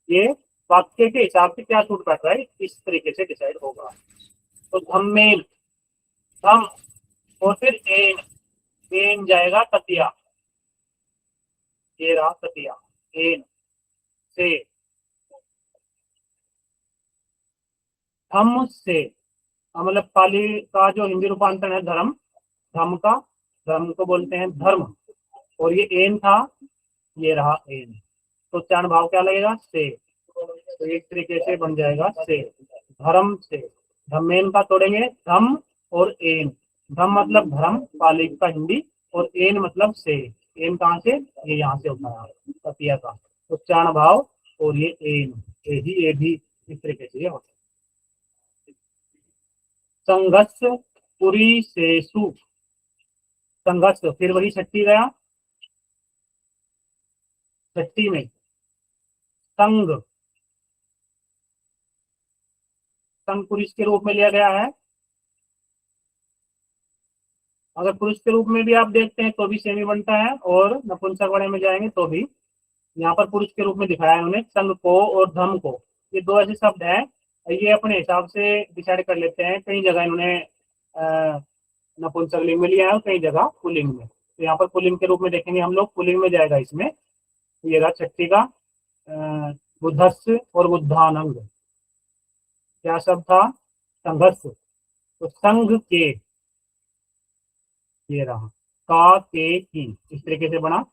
ये वाक्य के हिसाब से क्या सूट बैठ रहा है इस तरीके से डिसाइड होगा। तो धम्मेन, धम और फिर एन, एन जाएगा ततिया, ये रहा ततिया, एन से, धम से, मतलब पाली का जो हिंदी रूपांतरण है धर्म, धम का, धर्म को बोलते हैं धर्म। और ये एन था, ये रहा एन, तो उच्चारण भाव क्या लगेगा, से। तो एक तरीके से बन जाएगा से, धर्म से। धम्मेन का तोड़ेंगे धम और एन। धम मतलब धर्म पाली का हिंदी, और एन मतलब से। एन कहाँ से, ये यहाँ से होता है ततिया का उच्चारण भाव। और ये एन, ये भी इस तरीके से होता है। संघर्ष पुरी सेसु, संघर्ष फिर वही छठी गया, छठी में संघ, संघ पुरुष के रूप में लिया गया है। अगर पुरुष के रूप में भी आप देखते हैं तो भी सेम ही बनता है, और नपुंसक वर्णे में जाएंगे तो भी। यहाँ पर पुरुष के रूप में दिखाया है उन्होंने संघ को और धम को, ये दो ऐसे शब्द हैं, ये अपने हिसाब से डिसाइड कर लेते हैं। कई जगह इन्होंने नपुंसक लिंग में लिया है और कई जगह पुल्लिंग में। तो यहाँ पर पुल्लिंग के रूप में देखेंगे हम लोग, पुल्लिंग में जाएगा इसमें। ये रहा छठी का बुद्धस्स और बुद्धानंग, क्या शब्द था, संघर्ष। तो संघ के, ये रहा का के की, इस तरीके से बना।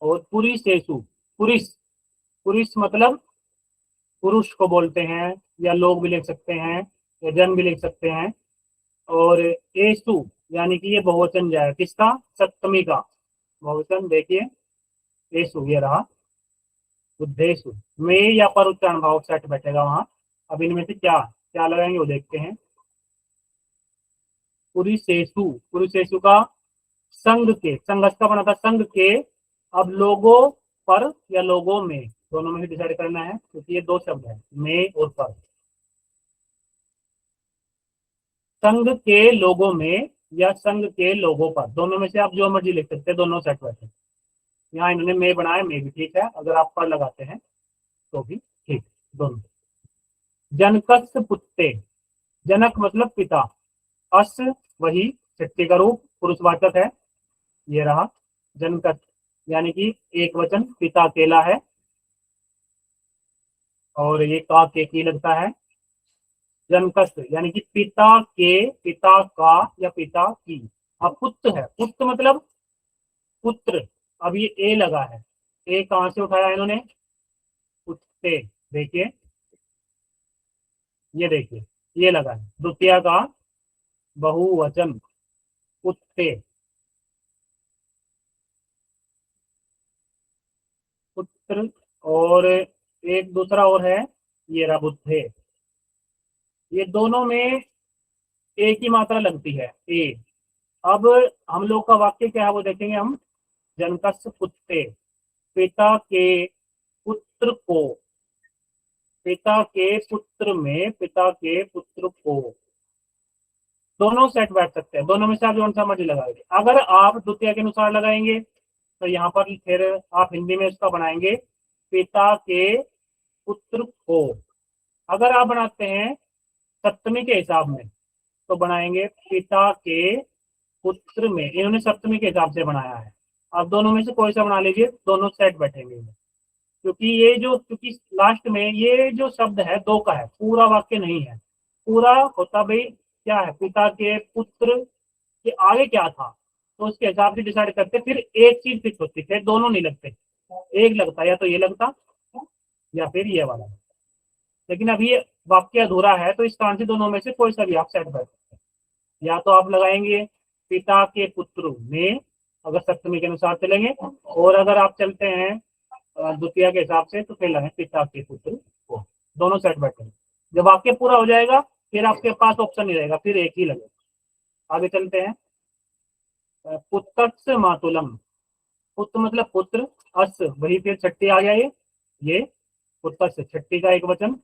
और पुरी सेसु, पुरुष, पुरुष मतलब पुरुष को बोलते हैं, या लोग भी लिख सकते हैं, या जन भी लिख सकते हैं। और एसु यानी कि ये बहुवचन जाए किसका, सप्तमी का बहुवचन। देखिए एसु, ये रहा बुद्धेशु, में या पर उच्चारण भाव सेट बैठेगा वहां। अब इनमें से क्या क्या लगाएंगे वो देखते हैं। पुरुषेशु, पुरुषेशु का संघ के, संघर्ष का बना था संघ के। अब लोगों पर या लोगों में, दोनों में ही डिसाइड करना है क्योंकि ये दो शब्द है, में और पर। संघ के लोगों में या संघ के लोगों पर, दोनों में से आप जो मर्जी लिख सकते हैं, दोनों सेट बैठे। यहाँ इन्होंने में बनाया, में भी ठीक है, अगर आप पर लगाते हैं तो भी ठीक, दोनों। जनकस पुत्ते, जनक मतलब पिता, अस वही शक्ति का रूप, पुरुषवाचक है, ये रहा जनकत, यानी कि एक वचन, पिता अकेला है। और ये का के की लगता है। जनकस यानी कि पिता के, पिता का या पिता की। अब पुत्र है, पुत्र मतलब पुत्र। अब ये ए लगा है, ए कहां से उठाया इन्होंने, पुत्ते। देखिए ये देखिए, ये लगा है द्वितीय का बहुवचन, पुत्ते, पुत्र। और एक दूसरा और है, ये रहा बुद्धे। ये दोनों में एक ही मात्रा लगती है, ए। अब हम लोग का वाक्य क्या है वो देखेंगे हम। जनकस पुत्ते, पिता के पुत्र को, पिता के पुत्र में पिता के पुत्र को, दोनों सेट बैठ सकते हैं, दोनों में से आप जो सा मर्जी लगाएंगे। अगर आप द्वितीय के अनुसार लगाएंगे तो यहाँ पर फिर आप हिंदी में इसका बनाएंगे पिता के पुत्र को। अगर आप बनाते हैं सप्तमी के हिसाब में तो बनाएंगे पिता के पुत्र में, इन्होंने सप्तमी के हिसाब से बनाया है। आप दोनों में से कोई सा बना लीजिए, दोनों सेट बैठेंगे। क्योंकि ये जो, क्योंकि लास्ट में ये जो शब्द है दो का है, पूरा वाक्य नहीं है। पूरा होता भाई क्या है, पिता के पुत्र के आगे क्या था, तो उसके हिसाब से डिसाइड करते, फिर एक चीज फिक्स होती है, दोनों नहीं लगते, एक लगता, या तो ये लगता या फिर ये वाला। लेकिन अब ये वाक्य अधूरा है, तो इस कारण से दोनों में से कोई सा भी आप सेट कर सकते हैं। या तो आप लगाएंगे पिता के पुत्र में, अगर सप्तमी के अनुसार चलेंगे, और अगर आप चलते हैं द्वितीय के हिसाब से, तो फिर लगाए पिता के पुत्र को। दोनों सेट बैठे। जब वाक्य पूरा हो जाएगा, फिर आपके पास ऑप्शन नहीं रहेगा, फिर एक ही लगेगा। आगे चलते हैं। पुत्रस्य मातुलम, पुत्र मतलब पुत्र, अस वही फिर छठी आ गया, ये पुत्रस्य छठी का एक वचन।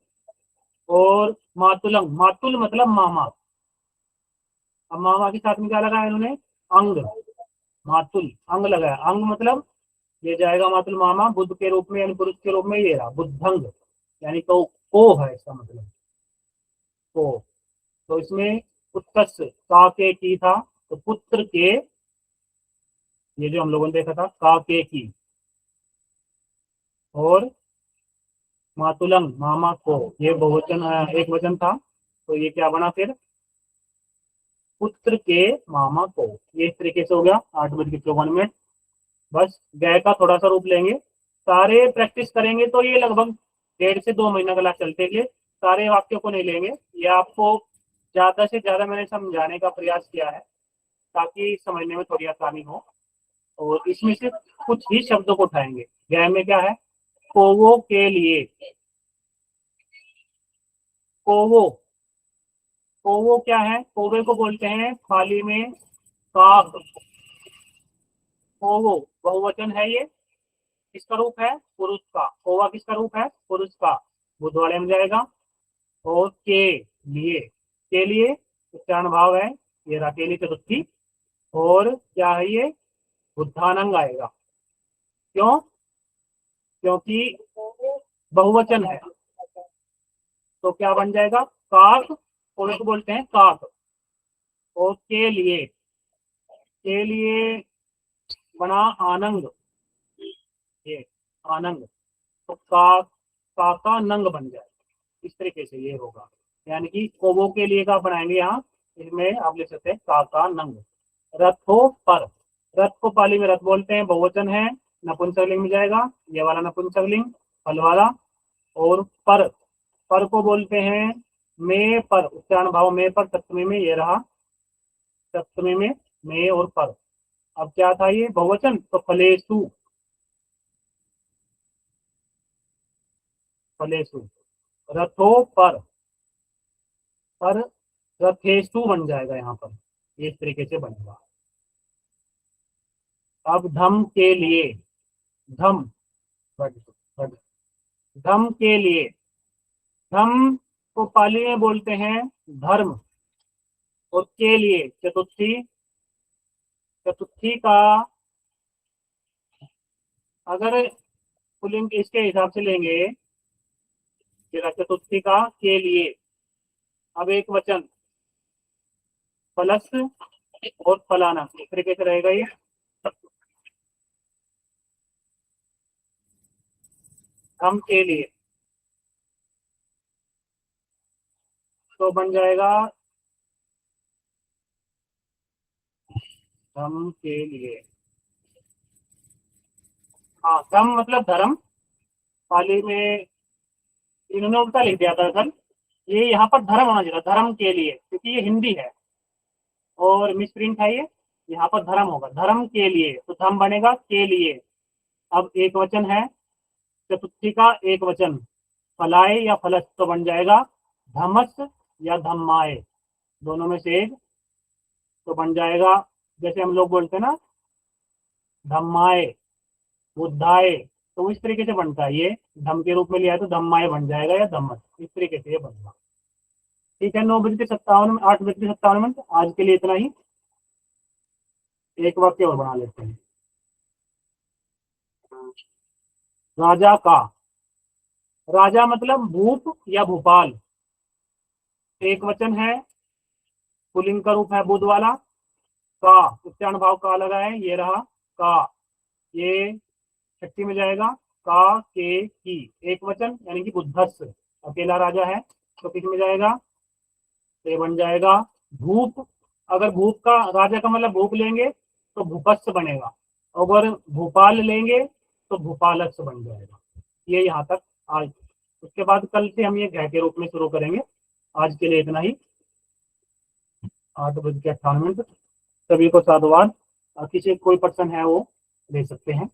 और मातुलम, मातुल मतलब मामा। अब मामा के साथ में क्या लगाया इन्होंने, अंग। मातुल अंग लगाया, अंग मतलब ये जाएगा मातुल मामा, बुद्ध के रूप में यानी पुरुष के रूप में ये रहा बुद्धंग, यानी को है इसका मतलब, तो इसमें पुत्रस्य का के की था, तो पुत्र के, ये जो हम लोगों ने देखा था का के की, और मातुलंग मामा को, ये बहुवचन एक वचन था, तो ये क्या बना फिर, पुत्र के मामा को। ये इस तरीके से हो गया। 8:54। बस गए का थोड़ा सा रूप लेंगे, सारे प्रैक्टिस करेंगे तो ये लगभग 1.5 से 2 महीना क्लास चलते। सारे वाक्यों को नहीं लेंगे, ये आपको ज्यादा से ज्यादा मैंने समझाने का प्रयास किया है, ताकि समझने में थोड़ी आसानी हो। और इसमें से कुछ ही शब्दों को उठाएंगे। गए में क्या है, कोवो के लिए, कोवो, कोवो क्या है, कोवे को बोलते हैं थाली में काक। कोवो बहुवचन है, ये किसका रूप है, पुरुष का। कोवा किसका रूप है, पुरुष का, बुध वाले में जाएगा। और के लिए उच्चारण भाव है, ये राकेली चतुर्थी। और क्या है ये, बुद्धानंग आएगा। क्यों, क्योंकि बहुवचन है, तो क्या बन जाएगा, काक, कोवे को बोलते हैं काक। और के लिए बना आनंग, ये आनंद, तो का नंग बन जाए। इस तरीके से ये होगा, यानी कि कोवो के लिए का बनाएंगे यहाँ, इसमें आप लिख सकते हैं का नंग। रथो पर, रथ को पाली में रथ बोलते हैं, बहुवचन है, नपुंसकलिंग में जाएगा, ये वाला नपुंसकलिंग फल वाला। और पर को बोलते हैं में पर, उच्चारण भाव में पर, सप्तमी में ये रहा, सप्तमी में और पर। अब क्या था ये बहुवचन, तो फलेसु, फलेसु, रथो पर रथेसु बन जाएगा यहाँ पर, इस तरीके से बनेगा। अब धम के लिए, धम, धम के लिए, धम को पाली में बोलते हैं धर्म। और के लिए चतुर्थी, चतुर्थी का अगर पुल्लिंग इसके हिसाब से लेंगे, चतुर्थी का के लिए, अब एक वचन प्लस और फलाना, इस तरीके से रहेगा ये। धम के लिए तो बन जाएगा धम के लिए, हाँ धम मतलब धर्म, पाली में इन्होंने उल्टा लिख दिया था सर, ये यहाँ पर धर्म होना चाहिए, धर्म के लिए, क्योंकि ये हिंदी है और मिसप्रिंट है ये, यहाँ पर धर्म होगा, धर्म के लिए, तो धम बनेगा के लिए। अब एक वचन है, चतुर्थी का एक वचन, फलाए या फलस, तो बन जाएगा धमस या धम्माए, दोनों में से एक, तो बन जाएगा, जैसे हम लोग बोलते हैं ना धम्माए, बुद्धाए, तो इस तरीके से बनता है ये, धम के रूप में लिया है तो धम्माए बन जाएगा या धम्मस, इस तरीके से ये बनेगा। ठीक है, 8:57 आज के लिए इतना ही। एक वाक्य और बना लेते हैं। राजा का, राजा मतलब भूप या भूपाल, एक वचन है, पुल्लिंग का रूप है बुध वाला, का, उच्चारण भाव का लगा है, ये रहा का। ये षष्ठी में जाएगा का के की, एक वचन यानी कि बुद्धस्स, अकेला राजा है तो किस में जाएगा, तो ये बन जाएगा भूप। अगर भूप का राजा का मतलब भूप लेंगे तो भूपस्स बनेगा, अगर भोपाल लेंगे तो भूपालस्स बन जाएगा। ये यहाँ तक आज। उसके बाद कल से हम ये ग्रह के रूप में शुरू करेंगे। आज के लिए इतना ही। 8:58। सभी को साधुवाद। किसी कोई पर्सन है वो ले सकते हैं।